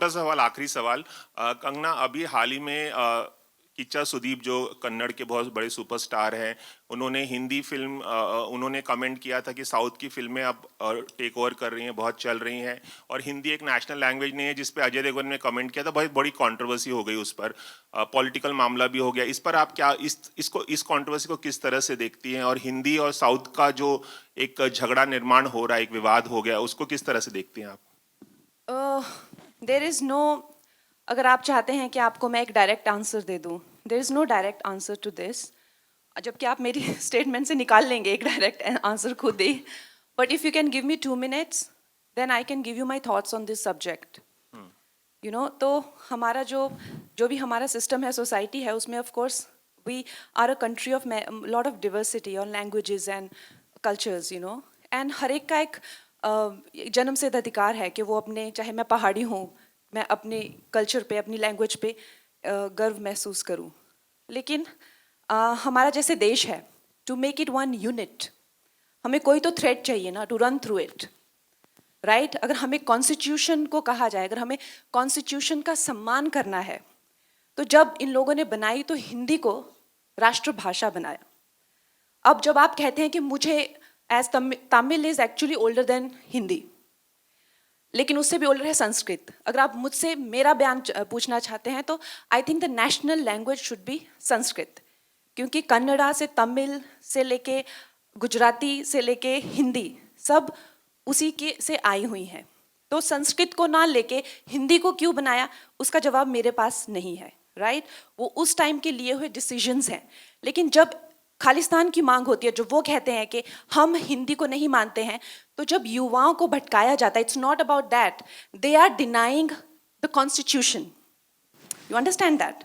छोटा सवाल, आखिरी सवाल। कंगना, अभी हाल ही में किच्चा सुदीप जो कन्नड़ के बहुत बड़े सुपरस्टार हैं, उन्होंने हिंदी फिल्म उन्होंने कमेंट किया था कि साउथ की फिल्में अब टेक ओवर कर रही हैं, बहुत चल रही हैं, और हिंदी एक नेशनल लैंग्वेज नहीं है, जिस पे अजय देवगन ने कमेंट किया था, बहुत बड़ी कंट्रोवर्सी हो गई उस पर, पॉलिटिकल मामला भी हो गया। इस पर आप क्या इस कंट्रोवर्सी को किस तरह से देखती हैं, और हिंदी और साउथ का जो एक झगड़ा निर्माण हो रहा है, एक विवाद हो गया, उसको किस तरह से देखती हैं आप? देर इज़ नो, अगर आप चाहते हैं कि आपको मैं एक डायरेक्ट आंसर दे दूं, there is no direct answer to this, जबकि आप मेरी स्टेटमेंट से निकाल लेंगे एक डायरेक्ट आंसर खुद ही। But if you can give me 2 minutes, then I can give you my thoughts on this subject. You know, तो हमारा जो भी हमारा सिस्टम है, सोसाइटी है, उसमें of course we are a country of lot of diversity और languages and cultures, you know, and हर एक का एक जन्मसिद्ध अधिकार है कि वो अपने, चाहे मैं पहाड़ी हूँ, मैं अपने कल्चर पे, अपनी लैंग्वेज पे गर्व महसूस करूँ। लेकिन हमारा जैसे देश है, to make it one unit, हमें कोई तो थ्रेड चाहिए ना, to run through it, right? अगर हमें कॉन्स्टिट्यूशन को कहा जाए, अगर हमें कॉन्स्टिट्यूशन का सम्मान करना है, तो जब इन लोगों ने बनाई तो हिंदी को राष्ट्रभाषा बनाया। अब जब आप कहते हैं कि मुझे as Tamil is actually older than Hindi, लेकिन उससे भी ओल्डर है संस्कृत। अगर आप मुझसे मेरा बयान पूछना चाहते हैं, तो I think the national language should be Sanskrit, क्योंकि कन्नड़ा से तमिल से लेके गुजराती से लेके हिंदी सब उसी के से आई हुई हैं। तो संस्कृत को ना लेके हिंदी को क्यों बनाया, उसका जवाब मेरे पास नहीं है, राइट? वो उस टाइम के लिए हुए डिसीजंस हैं। लेकिन जब खालिस्तान की मांग होती है, जो वो कहते हैं कि हम हिंदी को नहीं मानते हैं, तो जब युवाओं को भटकाया जाता है, it's not about that, they are denying the constitution. You understand that?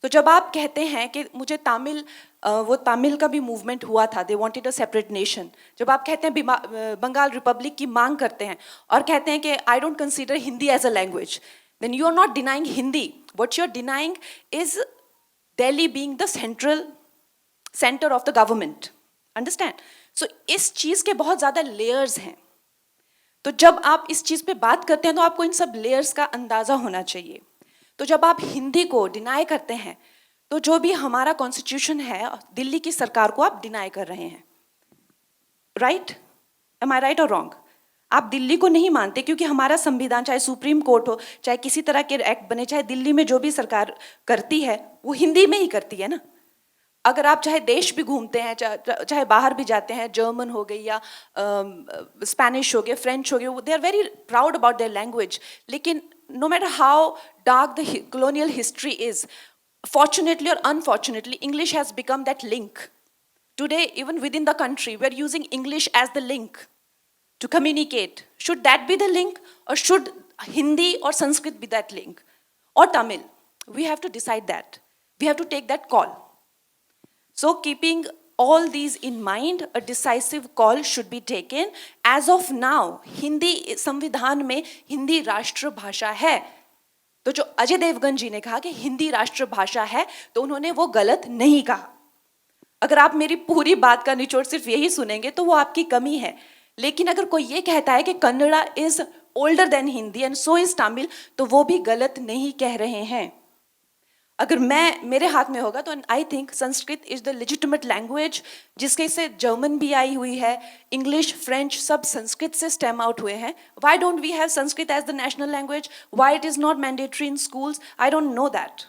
तो जब आप कहते हैं कि मुझे तमिल, वो तमिल का भी मूवमेंट हुआ था, they wanted a separate nation, जब आप कहते हैं बंगाल रिपब्लिक की मांग करते हैं और कहते हैं कि I don't consider Hindi as a language, then you are not denying Hindi, what you are denying is Delhi being the centre of the government. Understand? So इस चीज के बहुत ज्यादा लेयर्स हैं। तो जब आप इस चीज पे बात करते हैं, तो आपको इन सब लेयर्स का अंदाजा होना चाहिए। तो जब आप हिंदी को डिनाई करते हैं, तो जो भी हमारा कॉन्स्टिट्यूशन है, दिल्ली की सरकार को आप डिनाई कर रहे हैं, राइट? एम आई राइट और रॉन्ग? आप दिल्ली को नहीं मानते, क्योंकि हमारा संविधान, चाहे सुप्रीम कोर्ट हो, चाहे किसी तरह के एक्ट बने, चाहे दिल्ली में जो भी सरकार करती है वो हिंदी में ही करती है ना। अगर आप चाहे देश भी घूमते हैं, चाहे बाहर भी जाते हैं, जर्मन हो गई या स्पेनिश हो गया, फ्रेंच हो गया, they are very proud about their language. लेकिन no matter how dark the colonial history is, fortunately or unfortunately, English has become that link. Today, even within the country, we are using English as the link to communicate. Should that be the link, or should Hindi or Sanskrit be that link? Or Tamil? We have to decide that. We have to take that call. So, keeping all these in mind, a decisive call should be taken. As of now, Hindi संविधान में हिंदी राष्ट्रभाषा है। तो जो अजय देवगन जी ने कहा कि हिंदी राष्ट्रभाषा है, तो उन्होंने वो गलत नहीं कहा। अगर आप मेरी पूरी बात का निचोड़ सिर्फ यही सुनेंगे, तो वो आपकी कमी है। लेकिन अगर कोई ये कहता है कि Kannada is older than Hindi and so is Tamil, तो वो भी गलत नहीं कह रहे हैं। अगर मेरे हाथ में होगा, तो I think Sanskrit is the legitimate language, जिसके से जर्मन भी आई हुई है, इंग्लिश, फ्रेंच, सब संस्कृत से स्टेम आउट हुए हैं। Why don't we have Sanskrit as the national language? Why it is not mandatory in schools? I don't know that.